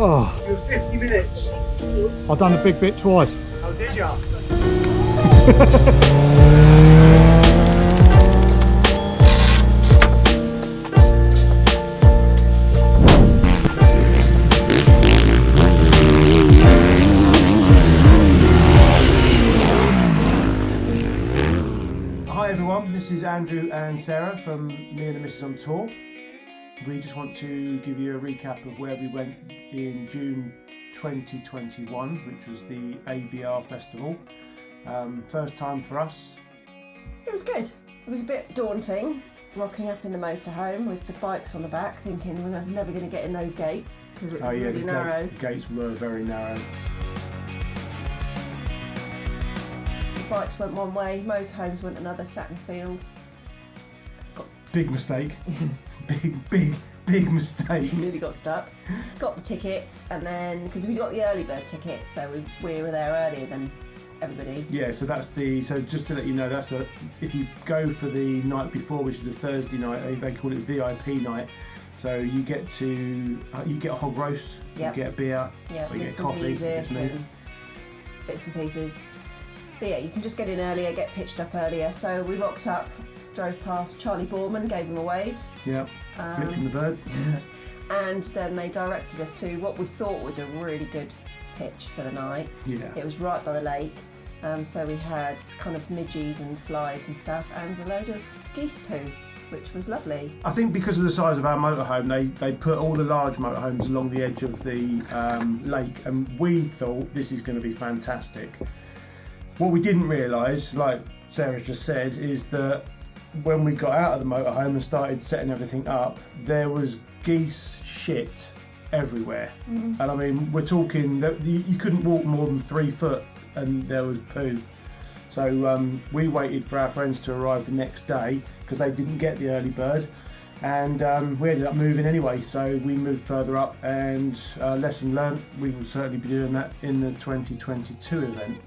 Oh. You were 50 minutes. I've done a big bit twice. Oh, did ya? Hi everyone, this is Andrew and Sarah from Me and the Missus on Tour. We just want to give you a recap of where we went in June 2021, which was the ABR Festival. First time for us. It was good. It was a bit daunting, rocking up in the motorhome with the bikes on the back, thinking we're never going to get in those gates because it was really narrow. The gates were very narrow. The bikes went one way, motorhomes went another, sat in the field. Big mistake. big mistake. Nearly got stuck. Got the tickets, and then because we got the early bird tickets, so we were there earlier than everybody. Yeah, so just to let you know, if you go for the night before, which is a Thursday night, they call it VIP night. So you get a hog roast, Yep. you get a beer, Yeah, you get some coffee, music and bits and pieces. So yeah, you can just get in earlier, get pitched up earlier. So we rocked up, drove past Charlie Borman, gave him a wave. Yeah, flicked him the bird. And then they directed us to what we thought was a really good pitch for the night. Yeah. It was right by the lake, so we had kind of midges and flies and stuff, and a load of geese poo, which was lovely. I think because of the size of our motorhome, they put all the large motorhomes along the edge of the lake, and we thought this is going to be fantastic. What we didn't realise, like Sarah's just said, is that when we got out of the motorhome and started setting everything up, there was geese shit everywhere. And I mean, we're talking that you couldn't walk more than 3 foot and there was poo. So we waited for our friends to arrive the next day because they didn't get the early bird, and we ended up moving anyway. So we moved further up, and lesson learnt, we will certainly be doing that in the 2022 event.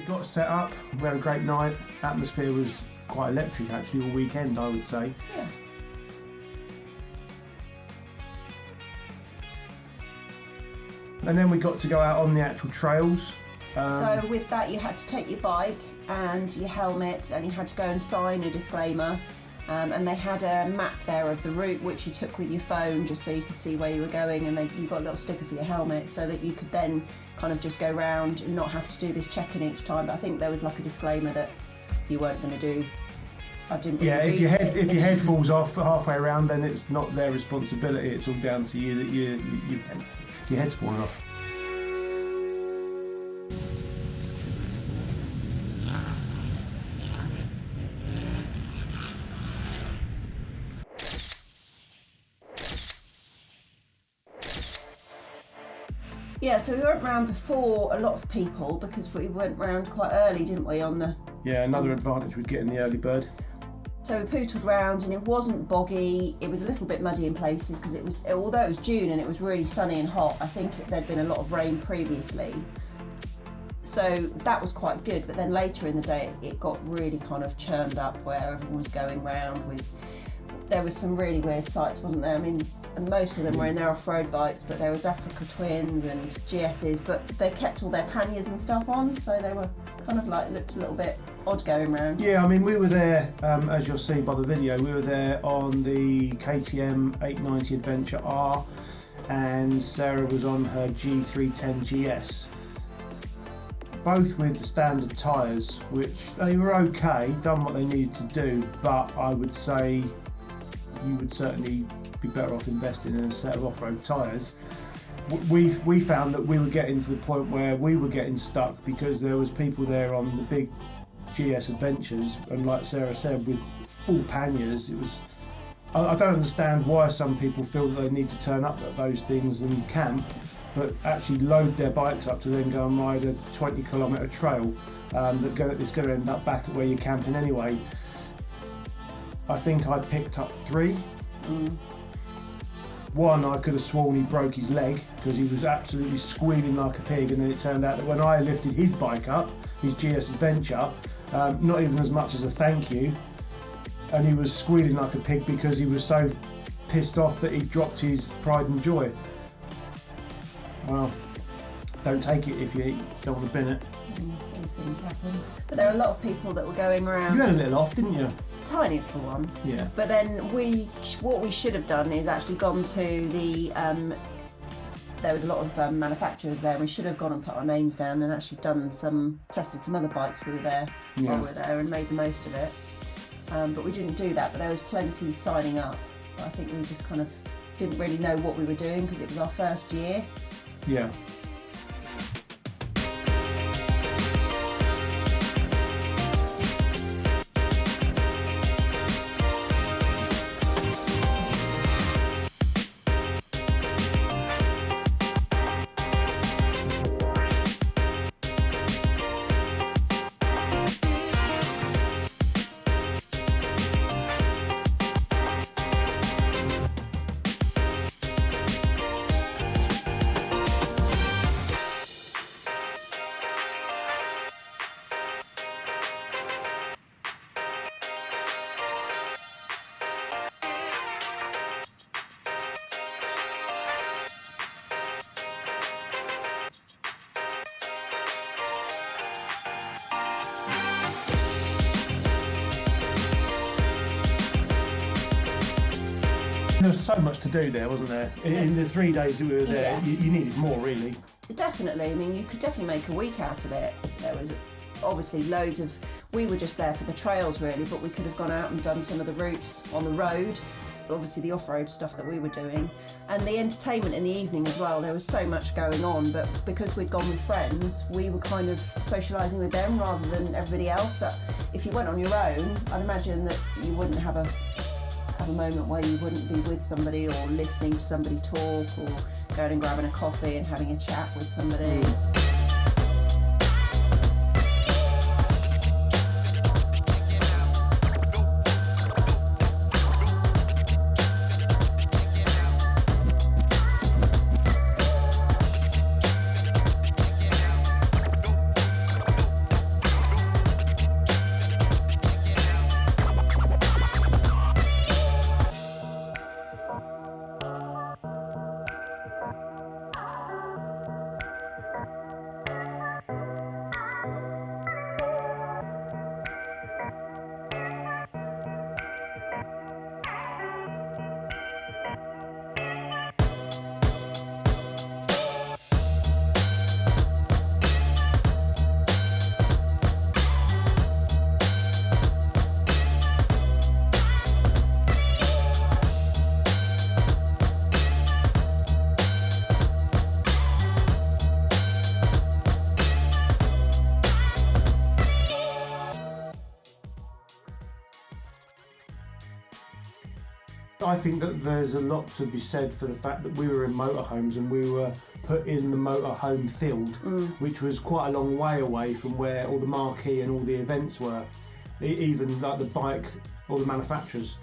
Got set up, we had a great night. Atmosphere was quite electric actually all weekend, I would say. Yeah. And then we got to go out on the actual trails. So with that, you had to take your bike and your helmet, and you had to go and sign a disclaimer. And they had a map there of the route which you took with your phone, just so you could see where you were going, and you got a little sticker for your helmet so that you could then kind of just go round and not have to do this check-in each time. But I think there was like a disclaimer that you weren't going to do. I didn't really if read your head falls off halfway around, then it's not their responsibility. It's all down to you that your head's falling off. Yeah, so we went round before a lot of people because we went round quite early, didn't we, on the... Yeah, another advantage with getting the early bird. So we pootled round, and it wasn't boggy. It was a little bit muddy in places because although it was June and it was really sunny and hot, I think there'd been a lot of rain previously. So that was quite good, but then later in the day it got really kind of churned up where everyone was going round with... There was some really weird sights, wasn't there? I mean, and most of them were in their off-road bikes, but there was Africa Twins and GSs, but they kept all their panniers and stuff on, so they were kind of like, looked a little bit odd going round. Yeah, I mean, we were there, as you'll see by the video, we were there on the KTM 890 Adventure R, and Sarah was on her G310 GS. Both with the standard tyres, which they were okay, done what they needed to do, but I would say you would certainly be better off investing in a set of off-road tyres. We found that we were getting to the point where we were getting stuck because there was people there on the big GS Adventures, and like Sarah said, with full panniers. It was, I don't understand why some people feel that they need to turn up at those things and camp, but actually load their bikes up to then go and ride a 20-kilometre trail that's going to end up back at where you're camping anyway. I think I picked up 3. One, I could have sworn he broke his leg because he was absolutely squealing like a pig, and then it turned out that when I lifted his bike up, his GS Adventure, not even as much as a thank you, and he was squealing like a pig because he was so pissed off that he dropped his pride and joy. Well, don't take it if you don't want to bin it. These things happen. But there are a lot of people that were going around. You had a little off, didn't you? Tiny little one. Yeah. But then what we should have done is actually gone to the, there was a lot of manufacturers there, and we should have gone and put our names down and actually tested some other bikes while we were there and made the most of it. But we didn't do that, but there was plenty signing up. But I think we just kind of didn't really know what we were doing because it was our first year. Yeah. There was so much to do there, wasn't there? In the 3 days that we were there, Yeah. you needed more, really. Definitely. I mean, you could definitely make a week out of it. There was obviously loads of. We were just there for the trails, really, but we could have gone out and done some of the routes on the road. Obviously, the off-road stuff that we were doing, and the entertainment in the evening as well. There was so much going on, but because we'd gone with friends, we were kind of socialising with them rather than everybody else. But if you went on your own, I'd imagine that you wouldn't have a moment where you wouldn't be with somebody or listening to somebody talk or going and grabbing a coffee and having a chat with somebody. I think that there's a lot to be said for the fact that we were in motorhomes and we were put in the motorhome field, which was quite a long way away from where all the marquee and all the events were, even like the bike or the manufacturers.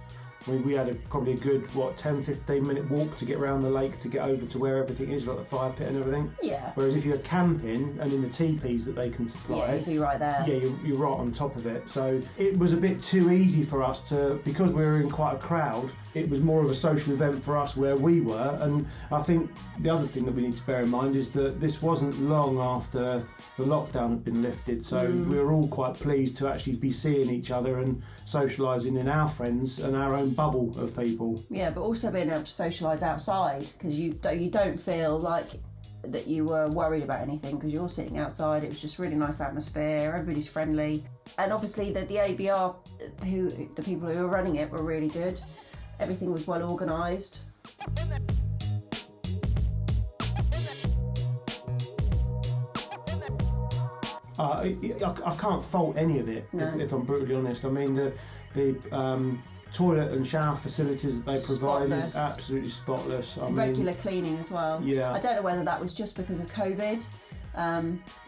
I mean, we had probably a good, 10-15 minute walk to get around the lake to get over to where everything is, like the fire pit and everything. Yeah. Whereas if you're camping and in the teepees that they can supply, yeah, you'd be right there. Yeah, you're right on top of it. So it was a bit too easy for us to, because we were in quite a crowd, it was more of a social event for us where we were. And I think the other thing that we need to bear in mind is that this wasn't long after the lockdown had been lifted. So we were all quite pleased to actually be seeing each other and socialising in our friends and our own bubble of people. Yeah, but also being able to socialise outside, because you don't feel like that you were worried about anything because you're all sitting outside. It was just really nice atmosphere, everybody's friendly, and obviously the ABR, the people who were running it were really good. Everything was well organised. I can't fault any of it, if I'm brutally honest. I mean, the toilet and shower facilities that they provided, spotless. Absolutely spotless. Regular cleaning as well. Yeah. I don't know whether that was just because of COVID,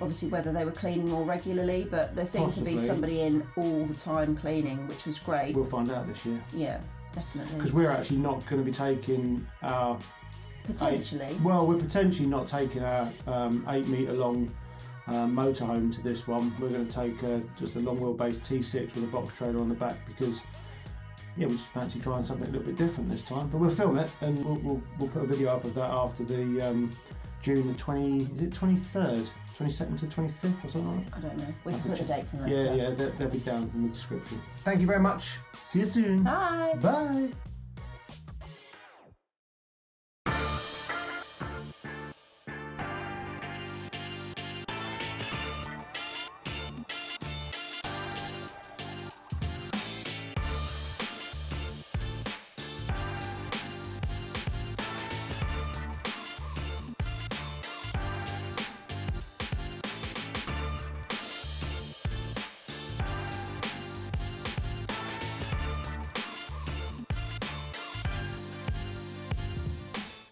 obviously whether they were cleaning more regularly, but there seemed to be somebody in all the time cleaning, which was great. We'll find out this year. Yeah. definitely. Because we're actually not going to be taking our... Potentially. We're potentially not taking our 8 metre long motorhome to this one. We're going to take just a long wheelbase T6 with a box trailer on the back because we just fancy trying something a little bit different this time. But we'll film it and we'll put a video up of that after the June the 23rd, 22nd to 25th or something like that. I don't know. We can put the dates in later. Yeah, they'll be down in the description. Thank you very much. See you soon. Bye. Bye.